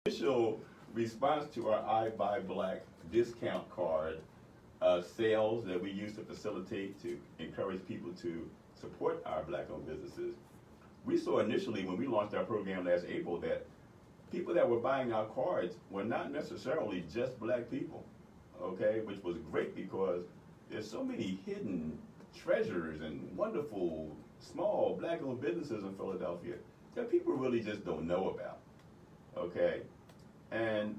initial response to our I Buy Black discount card sales that we use to facilitate to encourage people to support our black-owned businesses, we saw initially when we launched our program last April that people that were buying our cards were not necessarily just black people, okay, which was great because there's so many hidden treasures and wonderful small black-owned businesses in Philadelphia that people really just don't know about, okay, and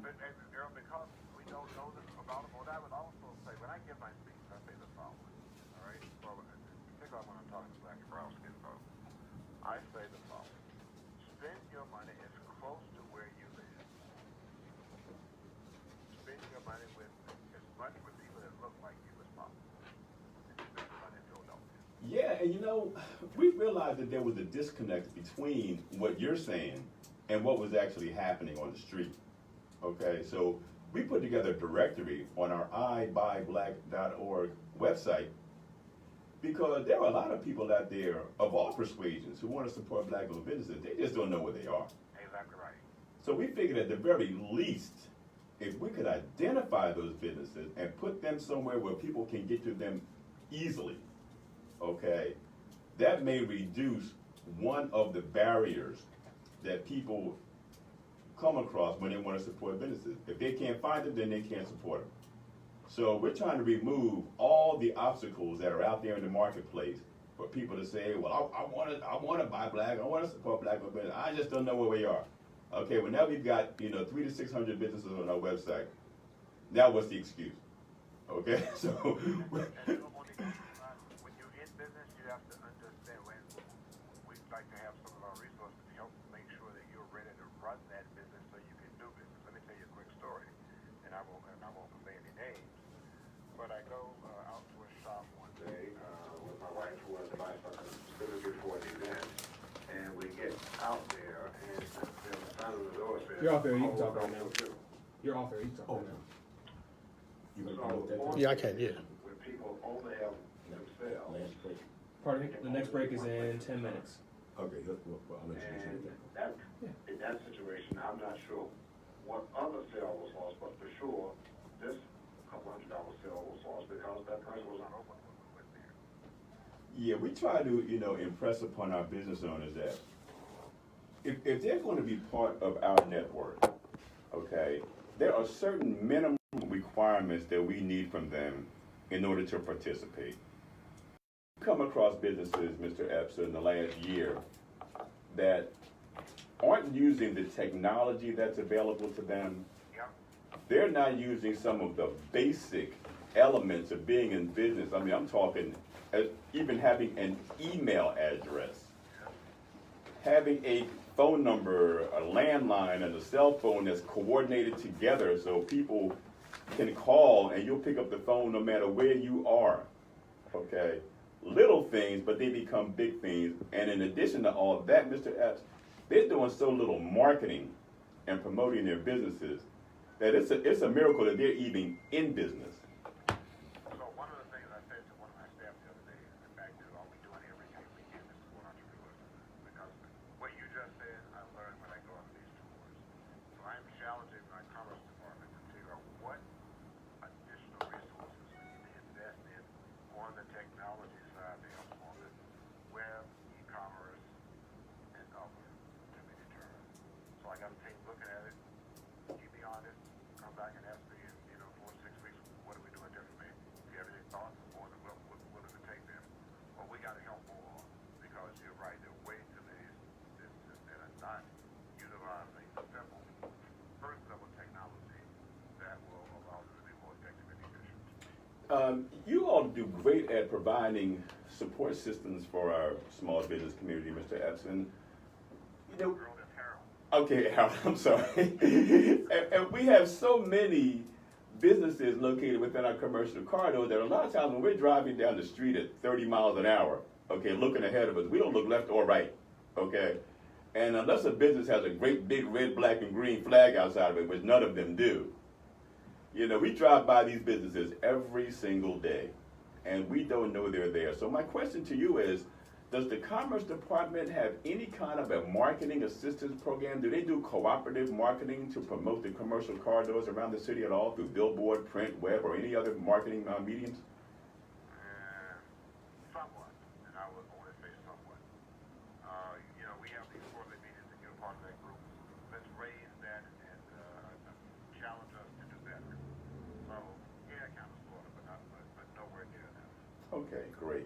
Earl, because we don't know this about them, what I would also say, when I give my speech, I say the following, all right? Well, particularly when I'm talking to black and brown skin folks, I say the following. Spend your money as close to where you live. Spend your money with as much with people that look like you as possible. And spend your money in Philadelphia. yeah, and we realized that there was a disconnect between what you're saying and what was actually happening on the street. Okay, so we put together a directory on our ibuyBlack.org website because there are a lot of people out there of all persuasions who want to support black-owned businesses. They just don't know where they are. Exactly right. So we figured at the very least, if we could identify those businesses and put them somewhere where people can get to them easily, okay, that may reduce one of the barriers that people come across when they want to support businesses. If they can't find them, then they can't support them. So we're trying to remove all the obstacles that are out there in the marketplace for people to say, well, I want to buy black, I want to support black business. I just don't know where we are. Okay, well now we've got 300 to 600 businesses on our website. Now what's the excuse? Okay, so when you're in business, you have to understand when we'd like to have some of our resources to help make sure that you're ready to run that business so you can do business. Let me tell you a quick story, and I won't convey any names. But I go out to a shop one day with my wife who was the vice president before the event, and we get out there, and the sign on the door says, You're off air, you can talk right now. You're off air, you can talk right now. Yeah, I can, yeah. When people only have themselves. Pardon me? The next break is in 10 minutes. okay, I'll let you And say that, in that situation, I'm not sure what other sale was lost, but for sure, this couple $100 sale was lost because that person was not open when we went there. Yeah, we try to, impress upon our business owners that if they're going to be part of our network, okay, there are certain minimum requirements that we need from them in order to participate. We come across businesses, Mr. Epps, in the last year that aren't using the technology that's available to them. Yep. They're not using some of the basic elements of being in business. I mean, I'm talking even having an email address, having a phone number, a landline, and a cell phone that's coordinated together so people can call and you'll pick up the phone no matter where you are, okay? Little things, but they become big things. And in addition to all of that, Mr. Epps, they're doing so little marketing and promoting their businesses that it's a miracle that they're even in business. So one of the things I said to one of my staff the other day, in fact, is all we doing everything we can to support entrepreneurs. Because what you just said, I learned when I go on these tours. So I'm challenging my commerce department to figure out what additional resources we need to invest in on the technology side to help on the web, e-commerce, and other to be determined. So I got a team looking at it, keep me honest, come back and ask me in 4 to 6 weeks, what are we doing differently? If you have any thoughts on what does it take them? Well, we got to help more because you're right, there are way too many businesses that are not utilizing simple first level technology that will allow them to be more effective and efficient. You all do great at providing support systems for our small business community, Mr. Epps. And, Girl, that's Harold. okay, Harold, I'm sorry. and we have so many businesses located within our commercial corridor that a lot of times when we're driving down the street at 30 miles an hour, okay, looking ahead of us, we don't look left or right, okay? And unless a business has a great big red, black, and green flag outside of it, which none of them do, we drive by these businesses every single day, and we don't know they're there. So my question to you is, Does the Commerce Department have any kind of a marketing assistance program? Do they do cooperative marketing to promote the commercial corridors around the city at all through billboard, print, web, or any other marketing mediums? Somewhat, and I would only say somewhat. We have these quarterly meetings and you're part of that group. Let's raise that and challenge us to do better. So, yeah, kind of, sort of, but nowhere near that. Okay, great.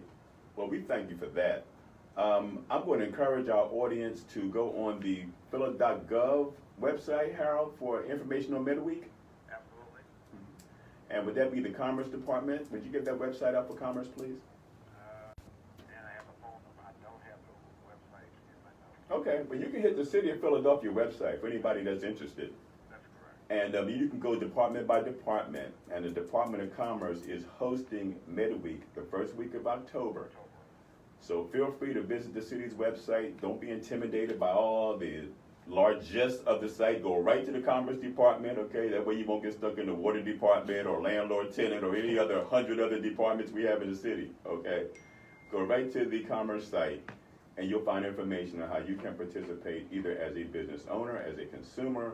Well, we thank you for that. I'm going to encourage our audience to go on the phila.gov website, Harold, for information on Midweek. Absolutely. And would that be the Commerce Department? Would you get that website up for Commerce, please? And I have a phone number. I don't have the website in my notes. Okay, but you can hit the City of Philadelphia website for anybody that's interested. That's correct. And you can go department by department. And the Department of Commerce is hosting Midweek the first week of October. So feel free to visit the city's website. Don't be intimidated by all the largesse of the site. Go right to the Commerce Department, okay? That way you won't get stuck in the Water Department or Landlord Tenant or any other 100 other departments we have in the city, okay? Go right to the Commerce site and you'll find information on how you can participate either as a business owner, as a consumer,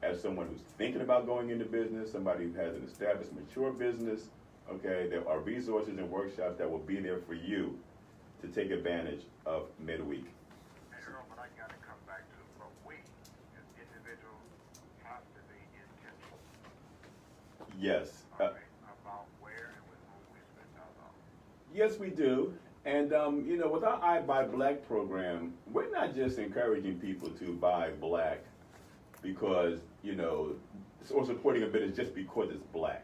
as someone who's thinking about going into business, somebody who has an established, mature business, okay? There are resources and workshops that will be there for you to take advantage of Midweek. And Earl, but I got to come back to what we, as individuals, have to be intentional. Yes. About where and with whom we spend our dollars. Yes, we do. And, with our I Buy Black program, we're not just encouraging people to buy black because, or supporting a business just because it's black.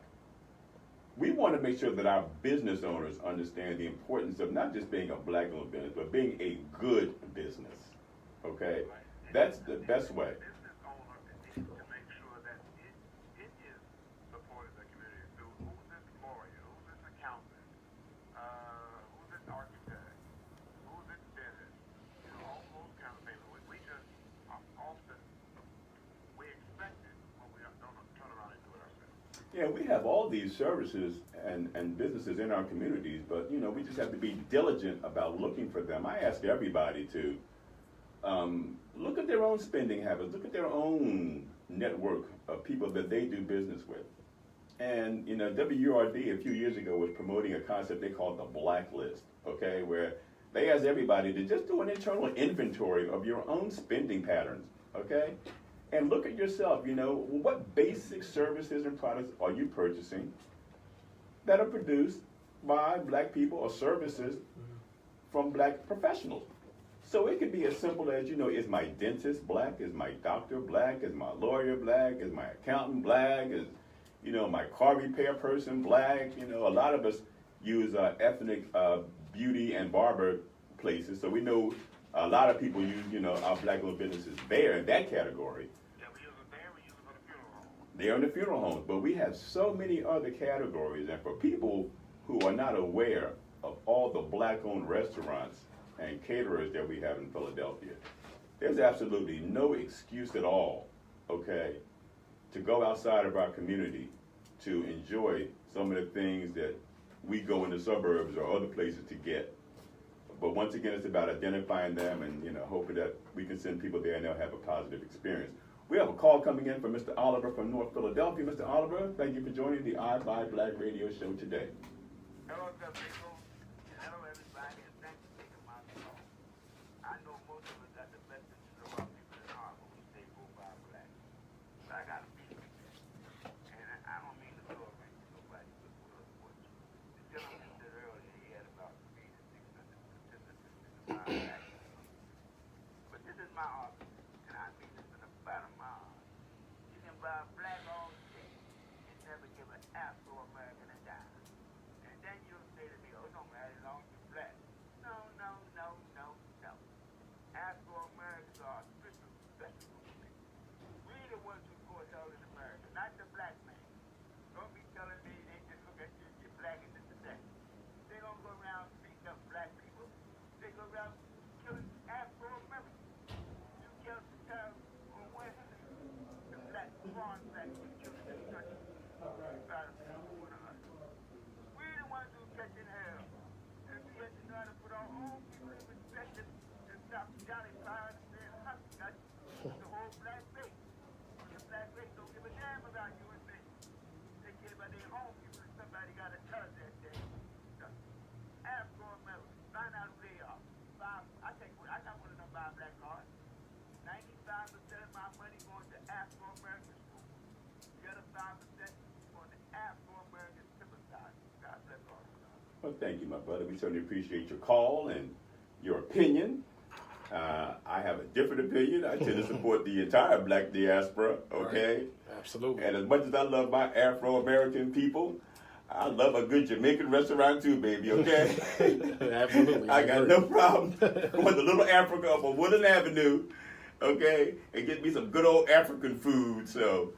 We want to make sure that our business owners understand the importance of not just being a black-owned business, but being a good business, okay? That's the best way. Business owner needs to make sure that it is supporting the community through who's this lawyer, who's this accountant, who's this architect, who's this dentist, all those kind of things. We just often, we expect it when we don't turn around and do it ourselves. Yeah, we have all these services and businesses in our communities, but we just have to be diligent about looking for them. I ask everybody to look at their own spending habits, look at their own network of people that they do business with. And WURD a few years ago was promoting a concept they called the blacklist, okay, where they asked everybody to just do an internal inventory of your own spending patterns, okay? And look at yourself, what basic services and products are you purchasing that are produced by black people or services from black professionals? So it could be as simple as, is my dentist black? Is my doctor black? Is my lawyer black? Is my accountant black? Is, my car repair person black? A lot of us use ethnic beauty and barber places. So we know a lot of people use, our black-owned businesses there in that category. They're in the funeral homes, but we have so many other categories, and for people who are not aware of all the black-owned restaurants and caterers that we have in Philadelphia, there's absolutely no excuse at all, okay, to go outside of our community to enjoy some of the things that we go in the suburbs or other places to get. But once again, it's about identifying them and, hoping that we can send people there and they'll have a positive experience. We have a call coming in from Mr. Oliver from North Philadelphia. Mr. Oliver, thank you for joining the I Buy Black radio show today. Hello, people. Hello, everybody, and thanks for taking my call. I know most of us got the best interest of our people in heart when we say go buy black. But I got to be like that. And I don't mean to throw a ring to nobody, but what the gentleman said earlier, he had about 300 to 600 participants in the buy black. But this is my argument, and I mean this from the bottom of my heart. You can buy black all day and never give an Afro-American a dime. And then you'll say to me, oh, no, man, as long as you're black. No, no, no, no, no. Afro-Americans are special to me. We the ones who go hell in America, not the black man. Don't be telling me they just look at you, you're black and this and that. They don't go around beating up black people. They go around killing Afro-Americans. You can't tell on where the black, foreign black people killing this country. We the ones who catching hell. And we have to know how to put our own people in Afro-American school. The other 5% on the Afro-American civil side. God bless all of you. Well, thank you, my brother. We certainly appreciate your call and your opinion. I have a different opinion. I tend to support the entire black diaspora, okay? Right. Absolutely. And as much as I love my Afro-American people, I love a good Jamaican restaurant too, baby, okay? Absolutely. I got no problem going to Little Africa up on Woodland Avenue, okay, and get me some good old African food. So,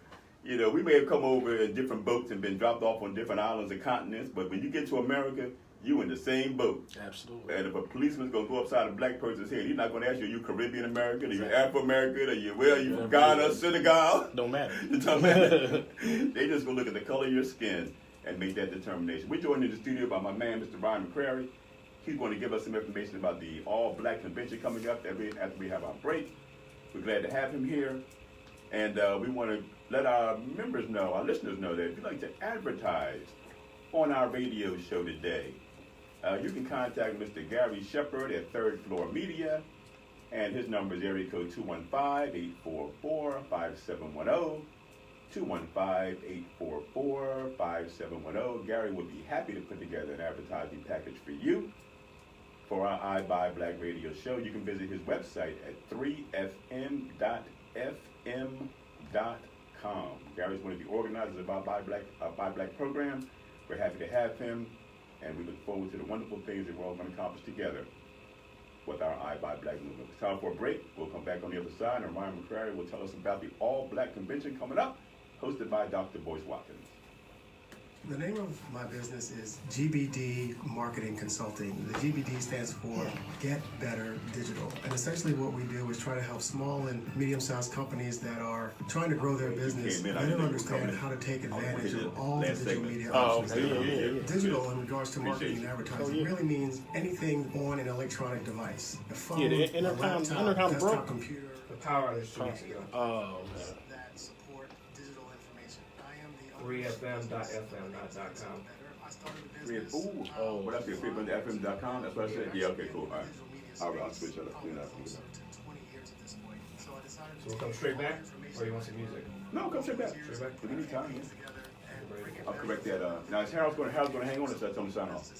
you know, we may have come over in different boats and been dropped off on different islands and continents, but when you get to America, you in the same boat. Absolutely. And if a policeman's gonna go upside a black person's head, he's not gonna ask you, are you Caribbean American, are you Afro-American, are you, where are you from Ghana, Senegal? Don't matter. It don't matter. They just gonna look at the color of your skin and make that determination. We're joined in the studio by my man, Mr. Ryan McCrary. He's going to give us some information about the All-Black Convention coming up after we have our break. We're glad to have him here. And we want to let our members know, our listeners know that if you'd like to advertise on our radio show today, you can contact Mr. Gary Shepard at Third Floor Media, and his number is area code 215-844-5710, 215-844-5710. Gary would be happy to put together an advertising package for you for our I Buy Black radio show. You can visit his website at 3fm.fm.com. Gary's one of the organizers of our Buy Black program. We're happy to have him, and we look forward to the wonderful things that we're all going to accomplish together with our I Buy Black movement. It's time for a break. We'll come back on the other side, and Ryan McCrary will tell us about the All-Black Convention coming up, hosted by Dr. Boyce Watkins. The name of my business is GBD Marketing Consulting. The GBD stands for Get Better Digital. And essentially what we do is try to help small and medium-sized companies that are trying to grow their business better understand how to take advantage of all the digital media options. Digital in regards to marketing and advertising really means anything on an electronic device. A phone, the a laptop, desktop broke. computer. The power of this 2 weeks ago. Oh, okay. That support digital information. I am the 3fm.fm.com. Oh, what else? 3fm.fm.com? That's what I said? Yeah, okay, cool. All right. I'll switch it up. So we'll come straight back, or you want some music? No, come straight back. Straight back? Give me time, yeah. I'll correct that. Now, is Harold's going to hang on, or should I tell him to sign off?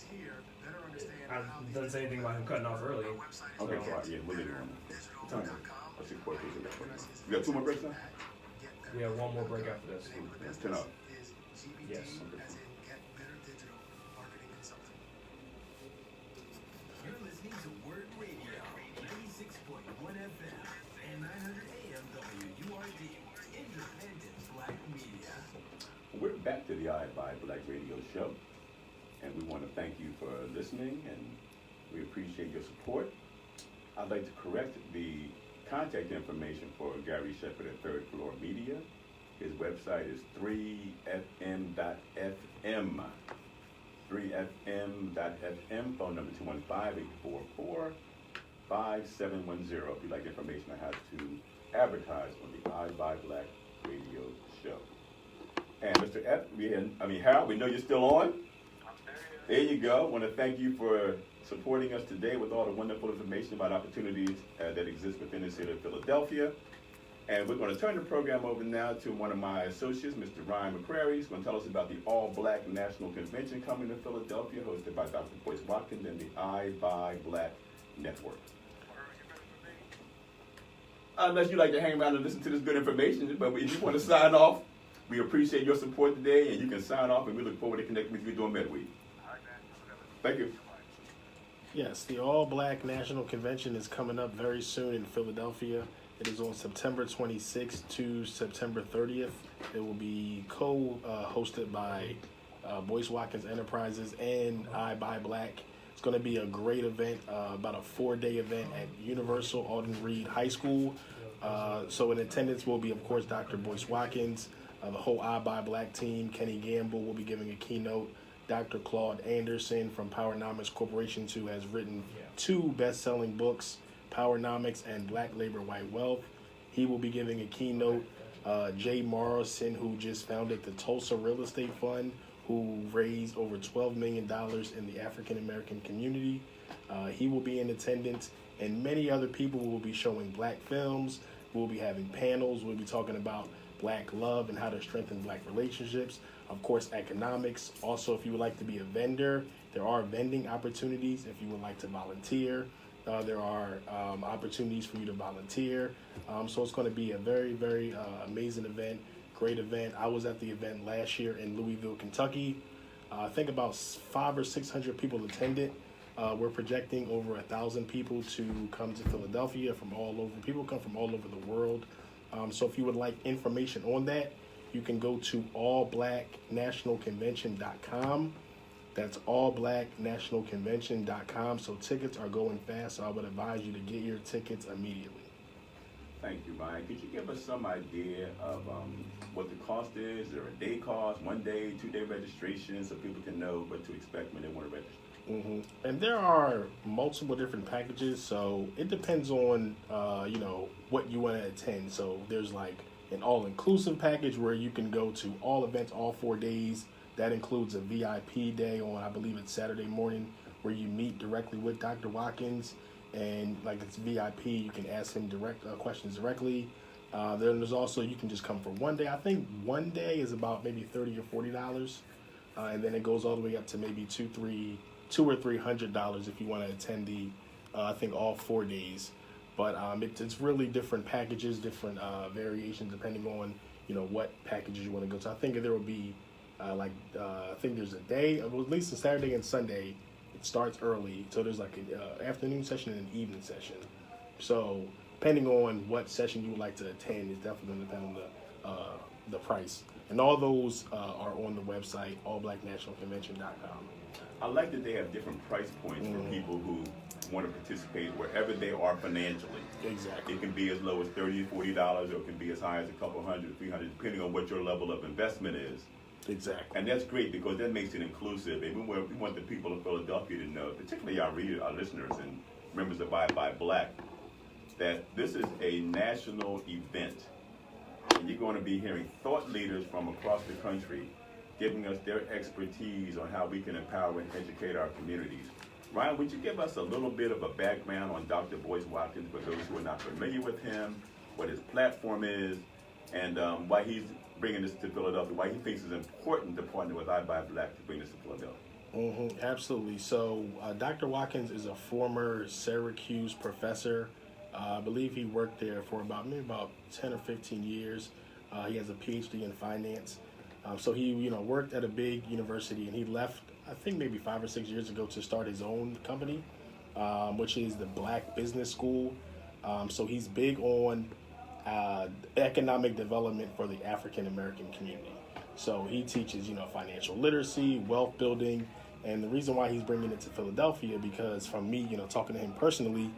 I didn't say anything about him cutting off early. Okay, all right, yeah, we'll leave it on. What time is it? Let's see, 4 days. We got 2 more breaks now? We have one more break after this. 10 up. Yes. You're listening to WURD Radio, 96.1 FM and 900 AM WURD, independent black media. We're back to the I Buy Black radio show, and we want to thank you for listening, and we appreciate your support. I'd like to correct the contact information for Gary Shepard at Third Floor Media. His website is 3fm.fm. 3fm.fm, phone number 215-844-5710. If you'd like information on how to advertise on the I Buy Black radio show. And Mr. Harold, we know you're still on. There you go. I want to thank you for supporting us today with all the wonderful information about opportunities that exist within the city of Philadelphia. And we're going to turn the program over now to one of my associates, Mr. Ryan McCrary. He's going to tell us about the All-Black National Convention coming to Philadelphia, hosted by Dr. Boyce Watkins and the I Buy Black Network. Unless you like to hang around and listen to this good information, but if you want to sign off, we appreciate your support today, and you can sign off, and we look forward to connecting with you during midweek. Thank you. Yes, the All-Black National Convention is coming up very soon in Philadelphia. It is on September 26th to September 30th. It will be co-hosted by Boyce Watkins Enterprises and I Buy Black. It's going to be a great event, about a 4-day event at Universal Alden Reed High School. So in attendance will be, of course, Dr. Boyce Watkins, the whole I Buy Black team. Kenny Gamble will be giving a keynote. Dr. Claude Anderson from Powernomics Corporation, who has written 2 best-selling books, Powernomics and Black Labor, White Wealth. He will be giving a keynote. Jay Morrison, who just founded the Tulsa Real Estate Fund, who raised over $12 million in the African-American community. He will be in attendance, and many other people will be showing black films. We'll be having panels. We'll be talking about Black love and how to strengthen Black relationships. Of course, economics. Also, if you would like to be a vendor, there are vending opportunities. If you would like to volunteer, there are opportunities for you to volunteer. So it's going to be a very, very amazing event, great event. I was at the event last year in Louisville, Kentucky. I think about 500 or 600 people attended. We're projecting over 1,000 people to come to Philadelphia from all over. People come from all over the world. So if you would like information on that, you can go to allblacknationalconvention.com. That's allblacknationalconvention.com. So tickets are going fast, so I would advise you to get your tickets immediately. Thank you, Ryan. Could you give us some idea of what the cost is? Is there a day cost, 1 day, 2 day registration, so people can know what to expect when they want to register? And there are multiple different packages, so it depends on what you want to attend. So there's like an all-inclusive package where you can go to all events all 4 days. That includes a VIP day on, I believe it's Saturday morning, where you meet directly with Dr. Watkins, and like it's VIP, you can ask him direct questions directly. Then there's also, you can just come for 1 day. I think 1 day is about maybe $30 or $40, and then it goes all the way up to maybe $200 or $300 if you want to attend the I think all 4 days. But it's really different packages, different variations depending on what packages you want to go to. I think there will be I think there's a day, at least a Saturday and Sunday. It starts early, so there's like an afternoon session and an evening session. So depending on what session you would like to attend, is definitely going to depend on the price. And all those are on the website, allblacknationalconvention.com. I like that they have different price points for people who want to participate wherever they are financially. Exactly. It can be as low as $30 or $40, or it can be as high as a couple hundred, 300, depending on what your level of investment is. Exactly. And that's great because that makes it inclusive. And we want the people of Philadelphia to know, particularly our listeners and members of Buy Black, that this is a national event. And you're going to be hearing thought leaders from across the country giving us their expertise on how we can empower and educate our communities. Ryan, would you give us a little bit of a background on Dr. Boyce Watkins for those who are not familiar with him, what his platform is, and why he's bringing this to Philadelphia, why he thinks it's important to partner with I Buy Black to bring this to Philadelphia? Absolutely. So Dr. Watkins is a former Syracuse professor. I believe he worked there for about 10 or 15 years. He has a PhD in finance. So he worked at a big university, and he left, I think maybe 5 or 6 years ago, to start his own company, which is the Black Business School. So he's big on economic development for the African American community. So he teaches, financial literacy, wealth building, and the reason why he's bringing it to Philadelphia, because from me, talking to him personally,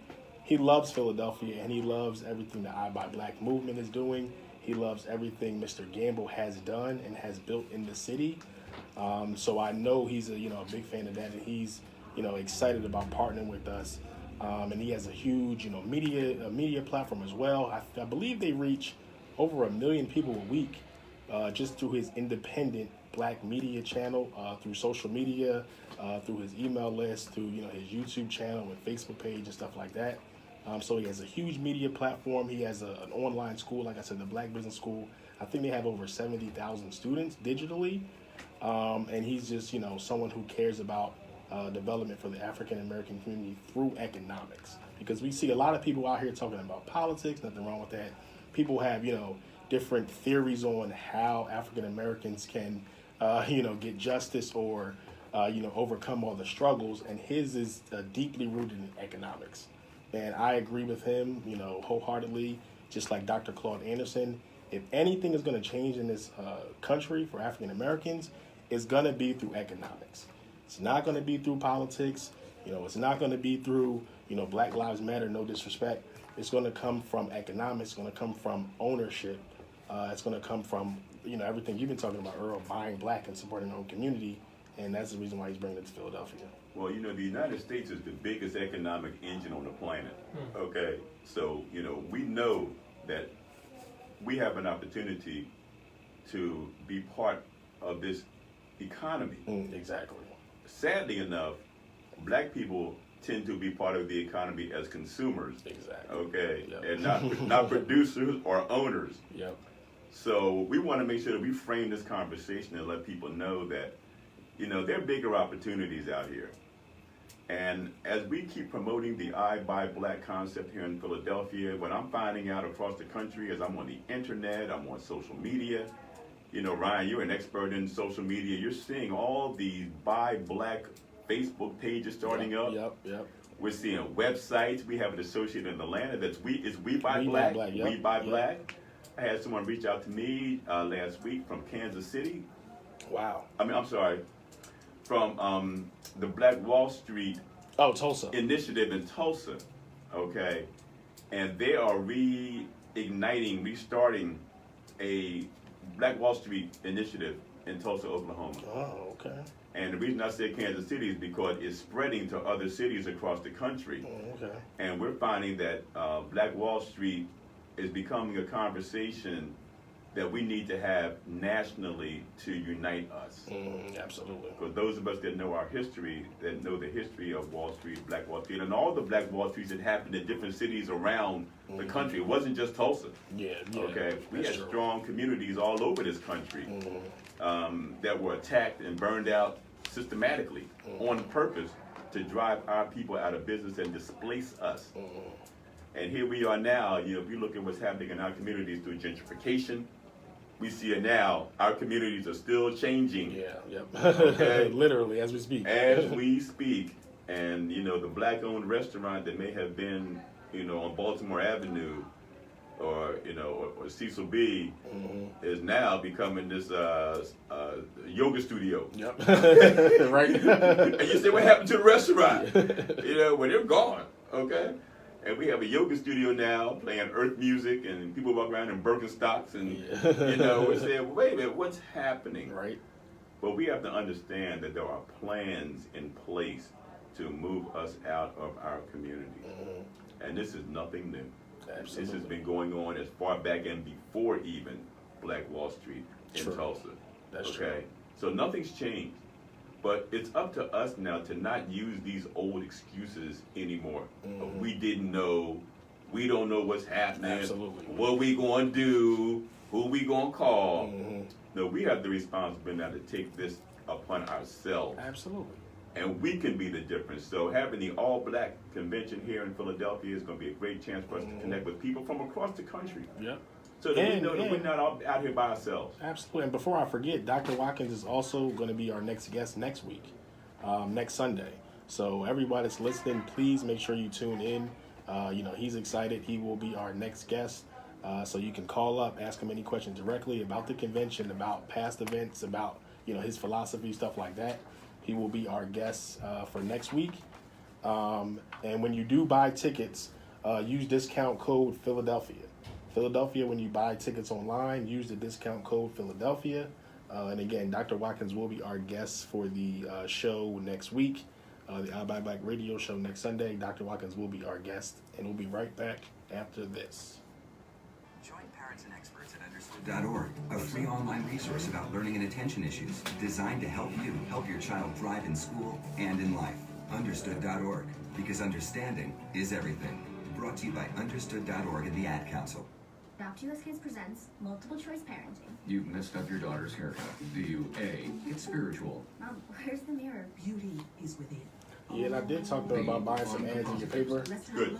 he loves Philadelphia, and he loves everything the I Buy Black movement is doing. He loves everything Mr. Gamble has done and has built in the city. So I know he's a big fan of that, and he's excited about partnering with us. And he has a huge media platform as well. I believe they reach over 1 million people a week just through his independent Black media channel, through social media, through his email list, through his YouTube channel and Facebook page and stuff like that. So he has a huge media platform. He has an online school, like I said, the Black Business School. I think they have over 70,000 students digitally. And he's just, someone who cares about development for the African American community through economics. Because we see a lot of people out here talking about politics, nothing wrong with that. People have, different theories on how African Americans can, get justice or, overcome all the struggles. And his is deeply rooted in economics. And I agree with him, wholeheartedly, just like Dr. Claude Anderson. If anything is going to change in this country for African Americans, it's going to be through economics. It's not going to be through politics. It's not going to be through, Black Lives Matter, no disrespect. It's going to come from economics. It's going to come from ownership. It's going to come from, everything you've been talking about, Earl, buying black and supporting our own community. And that's the reason why he's bringing it to Philadelphia. Well, the United States is the biggest economic engine on the planet. Okay, so, we know that we have an opportunity to be part of this economy. Exactly. Sadly enough, Black people tend to be part of the economy as consumers. Exactly. Okay, Yep. and not producers or owners. Yep. So we want to make sure that we frame this conversation and let people know that, you know, there are bigger opportunities out here. And as we keep promoting the I Buy Black concept here in Philadelphia, what I'm finding out across the country is I'm on the internet, I'm on social media. You know, Ryan, you're an expert in social media. You're seeing all these Buy Black Facebook pages starting up. Yep. We're seeing websites. We have an associate in Atlanta that's We Buy We Buy Black. Black, yep. We Buy Yep. Black. I had someone reach out to me last week from Kansas City. Wow. I'm sorry, from the Black Wall Street Oh, Tulsa. initiative in Tulsa. Okay, and they are restarting a Black Wall Street initiative in Tulsa, Oklahoma. Oh, okay. And the reason I said Kansas City is because it's spreading to other cities across the country. Oh, okay. And we're finding that Black Wall Street is becoming a conversation that we need to have nationally to unite us. Absolutely. Because those of us that know our history, that know the history of Wall Street, Black Wall Street, and all the Black Wall Streets that happened in different cities around the country. It wasn't just Tulsa. Yeah. Okay, we that's had true. strong communities all over this country that were attacked and burned out systematically on purpose to drive our people out of business and displace us. And here we are now. You know, if you look at what's happening in our communities through gentrification, we see it now. Our communities are still changing. Yeah. Yep. Okay. Literally, as we speak. As we speak. And you know, the black-owned restaurant that may have been, you know, on Baltimore Avenue, or you know, or Cecil B, is now becoming this yoga studio. Yep. Right. And you say, what happened to the restaurant? You know, well, they're gone. Okay. And we have a yoga studio now playing earth music, and people walk around in Birkenstocks, and you know, we're saying, wait a minute, what's happening? Right. But we have to understand that there are plans in place to move us out of our community. And this is nothing new. Absolutely. This has been going on as far back and before even Black Wall Street in True. Tulsa. That's okay? true. So nothing's changed. But it's up to us now to not use these old excuses anymore. We didn't know. We don't know what's happening. Absolutely. What we going to do. Who we going to call. No, we have the responsibility now to take this upon ourselves. Absolutely. And we can be the difference. So having the all-black convention here in Philadelphia is going to be a great chance for us to connect with people from across the country. Yep. So that we And- know that and- we're not all out here by ourselves. Absolutely. And before I forget, Dr. Watkins is also going to be our next guest next week, next Sunday. So everybody that's listening, please make sure you tune in. You know, he's excited. He will be our next guest. So you can call up, ask him any questions directly about the convention, about past events, about, you know, his philosophy, stuff like that. He will be our guest for next week. And when you do buy tickets, use discount code Philadelphia. Philadelphia, when you buy tickets online, use the discount code Philadelphia. And again, Dr. Watkins will be our guest for the show next week, the I Buy Black radio show next Sunday. Dr. Watkins will be our guest, and we'll be right back after this. Join parents and experts at Understood.org, a free online resource about learning and attention issues designed to help you help your child thrive in school and in life. Understood.org, because understanding is everything. Brought to you by Understood.org and the Ad Council. Adopt US Kids presents Multiple Choice Parenting. You've messed up your daughter's haircut. Do you A, get spiritual? Mom, where's the mirror? Beauty is within. Yeah, and I did talk to her about buying some ads in your paper. Good.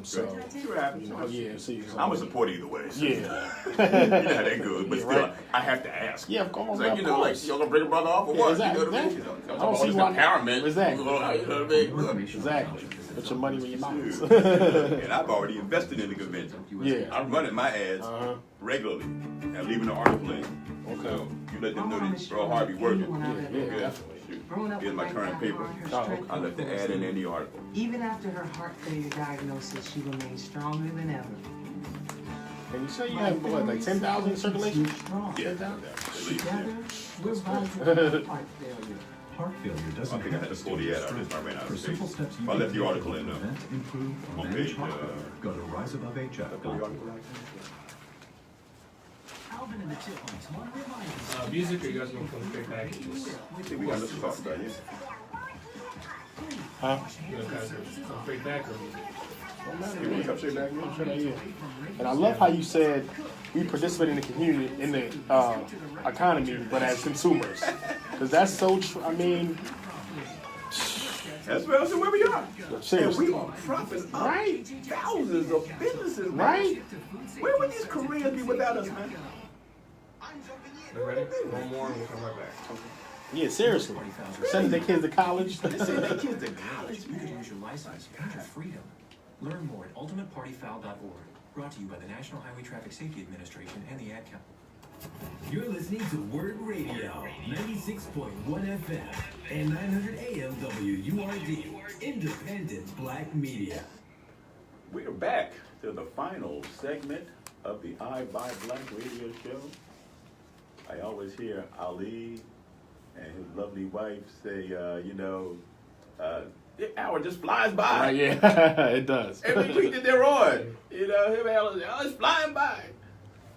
So, See what happens. you know, yeah, see. So, I'm a supporter either way. So. Yeah. You know how that goes, but Yeah, still, right. I have to ask. Yeah, of course. It's like, of you know, course. like, y'all gonna bring a brother off or Yeah, what? exactly, You know what I mean? exactly. I'm I don't see this why- empowerment. Exactly. You know what I mean? Exactly. Put your money where your mouth is. And I've already invested in the convention. Yeah. I'm running my ads regularly and leaving the article in. Okay. So you let them know mom that is Bro Harvey working. Yeah, Okay. definitely. Shoot. Growing up Here's with my my current grandma, paper. her strength I left the ad in any article. Even after her heart failure diagnosis, she remained stronger than ever. And you say you have, what, like 10,000 circulation? Strong. Yeah. At least, Together, yeah. we're rising heart failure. Heart failure doesn't I think I had to pull the ad out. This one ran out For of simple space. steps you I can left the take article to in though. prevent, improve, or On manage page, heart failure, go to riseabovehf.com. Alvin and the Chipmunks want to remind you. Music, or you guys want to come straight back? I think we got this to talk about. Yeah. Huh? You know, kind of some straight background music. Don't matter, You want man. to come straight back? I'm sure they is. And I love how you said we participate in the community, in the economy, but as consumers, because that's so true. I mean, That's where we are. seriously, And we are propping up right? thousands of businesses, man. Right? Where would these Koreans be without us, man? You ready? One more and we'll come right back. Yeah, seriously. Sending their kids to college. Send their kids to college, You can man. lose your license and your freedom. Learn more at ultimatepartyfoul.org. Brought to you by the National Highway Traffic Safety Administration and the Ad Council. You're listening to WURD Radio, 96.1 FM and 900 AM WURD, independent black media. We're back to the final segment of the I Buy Black radio show. I always hear Ali and his lovely wife say, the hour just flies by. Yeah, it does. Every week that they're on, him and Alan say, it's flying by.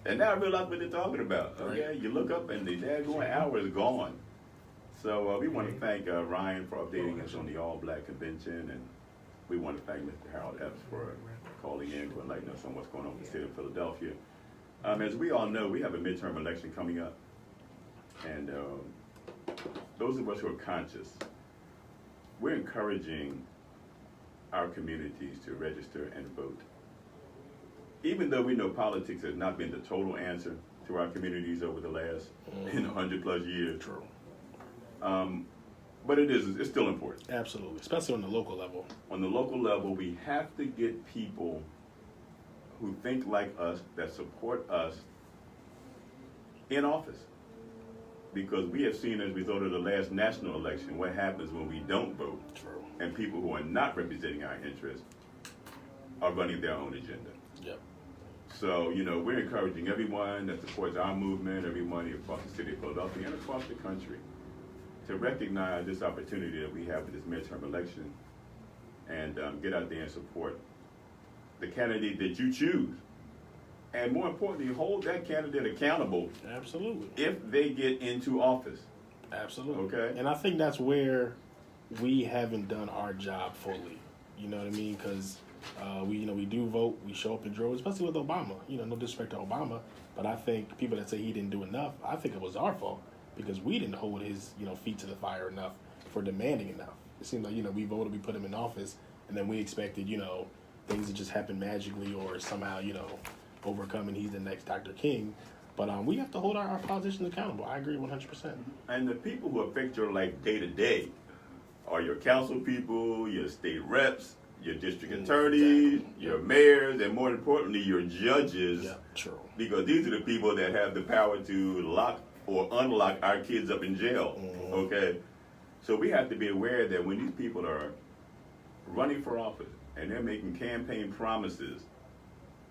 And now I realize what they're talking about. Okay, you look up and the daggone hour is gone. So we want to thank Ryan for updating us on the All Black Convention, and we want to thank Mr. Harold Epps for calling in to enlighten us on what's going on with the state of Philadelphia. As we all know, we have a midterm election coming up, and those of us who are conscious, we're encouraging our communities to register and vote. Even though we know politics has not been the total answer to our communities over the last 100 plus years. True. But it's still important. Absolutely, especially on the local level. On the local level, we have to get people who think like us, that support us, in office. Because we have seen as a result of the last national election what happens when we don't vote. True. And people who are not representing our interests are running their own agenda. Yep. So, we're encouraging everyone that supports our movement, everyone across the city of Philadelphia and across the country, to recognize this opportunity that we have with this midterm election and get out there and support the candidate that you choose. And more importantly, hold that candidate accountable. Absolutely. If they get into office. Absolutely. Okay. And I think that's where we haven't done our job fully. You know what I mean? Because we do vote, we show up in droves, especially with Obama. No disrespect to Obama, but I think people that say he didn't do enough, I think it was our fault because we didn't hold his feet to the fire enough for demanding enough. It seemed like we voted, we put him in office, and then we expected things to just happen magically or somehow overcome, and he's the next Dr. King. But we have to hold our politicians accountable. I agree 100%. And the people who affect your life day to day are your council people, your state reps, your district attorneys, your mayors, and more importantly, your judges. Yeah, true. Because these are the people that have the power to lock or unlock our kids up in jail. Okay? So we have to be aware that when these people are running for office and they're making campaign promises,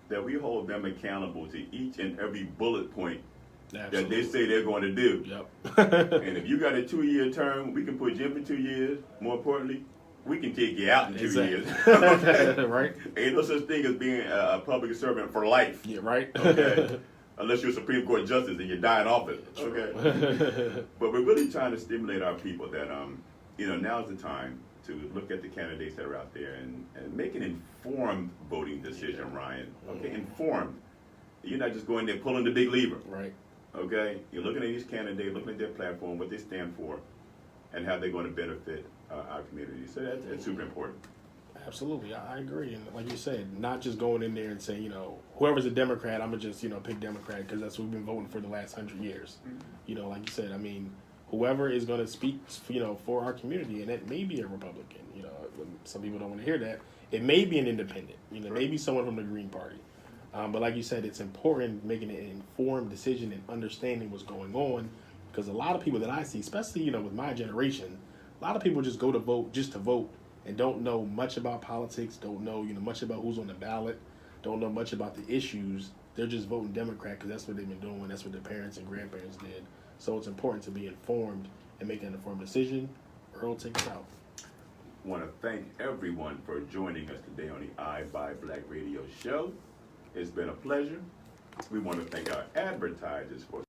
that we hold them accountable to each and every bullet point that they say they're going to do. Yep. And if you got a 2-year term, we can put you in for 2 years. More importantly, we can take you out in 2 years. Okay? Right. Ain't no such thing as being a public servant for life. Yeah, right. Okay. Unless you're a Supreme Court justice and you die in office. Okay. But we're really trying to stimulate our people that now's the time to look at the candidates that are out there and make an informed voting decision, Ryan. Okay, informed. You're not just going there pulling the big lever. Right. Okay, you're looking at each candidate, looking at their platform, what they stand for, and how they're going to benefit our community. So that's super important. Absolutely, I agree. And like you said, not just going in there and saying, whoever's a Democrat, I'm gonna just pick Democrat because that's what we've been voting for the last 100 years. Like you said, I mean, whoever is going to speak, for our community, and it may be a Republican. Some people don't want to hear that. It may be an independent. Maybe someone from the Green Party. But like you said, it's important making an informed decision and understanding what's going on, because a lot of people that I see, especially with my generation, a lot of people just go to vote just to vote and don't know much about politics, don't know much about who's on the ballot, don't know much about the issues. They're just voting Democrat because that's what they've been doing. That's what their parents and grandparents did. So it's important to be informed and make an informed decision. Earl, take us out. I want to thank everyone for joining us today on the I Buy Black radio show. It's been a pleasure. We want to thank our advertisers for